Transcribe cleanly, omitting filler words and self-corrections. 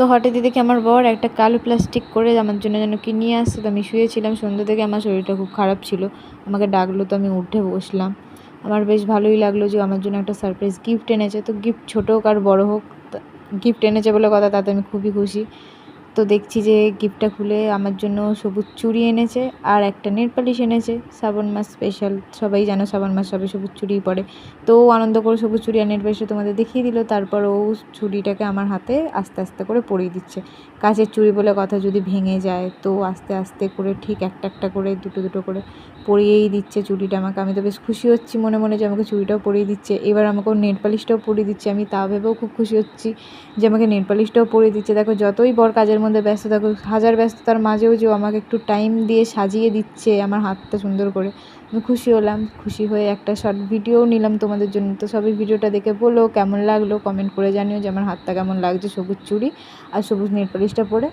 তো হঠাৎই দেখি আমার বর একটা কালো প্লাস্টিক করে আমার জন্য যেন কি নিয়ে আসছে। তো আমি শুয়েছিলাম, সন্ধ্যা থেকে আমার শরীরটা খুব খারাপ ছিল, আমাকে ডাকলো, তো আমি উঠে বসলাম। আমার বেশ ভালোই লাগলো যে আমার জন্য একটা সারপ্রাইজ গিফট এনেছে। তো গিফট ছোটো হোক আর বড়ো হোক, গিফট এনেছে বলে কথা, তাতে আমি খুবই খুশি। তো দেখছি যে গিফটটা খুলে আমার জন্য সবুজ চুড়ি এনেছে আর একটা নেল পালিশ এনেছে। শ্রাবণ মাস স্পেশাল, সবাই জানো শ্রাবণ মাস সবাই সবুজ চুড়িই পরে। তো ও আনন্দ করে সবুজ চুড়ি আর নেল পালিশটা তোমাদের দেখিয়ে দিল। তারপর ও চুড়িটাকে আমার হাতে আস্তে আস্তে করে পরিয়ে দিচ্ছে। কাচের চুড়ি বলে কথা, যদি ভেঙে যায় তো আস্তে আস্তে করে ঠিক একটা একটা করে দুটো দুটো করে পরিয়েই দিচ্ছে চুড়িটা আমাকে। আমি তো বেশ খুশি হচ্ছি মনে মনে যে আমাকে চুড়িটাও পরিয়ে দিচ্ছে। এবার আমাকে নেল পালিশটাও পরিয়ে দিচ্ছে, আমি তা ভেবেও খুব খুশি হচ্ছি যে আমাকে নেল পালিশটাও পরিয়ে দিচ্ছে। দেখো যতই বর কাজের মধ্যে ব্যস্ত থাকুক, হাজার ব্যস্ততার মাঝেও যে আমাকে একটু টাইম দিয়ে সাজিয়ে দিচ্ছে আমার হাতটা সুন্দর করে, আমি খুশি হলাম। খুশি হয়ে একটা শর্ট ভিডিও নিলাম তোমাদের জন্য। তো সবাই ভিডিওটা দেখে বলো কেমন লাগলো, কমেন্ট করে জানিও যে আমার হাতটা কেমন লাগছে সবুজ চুড়ি আর সবুজ নেল পালিশটা পরে।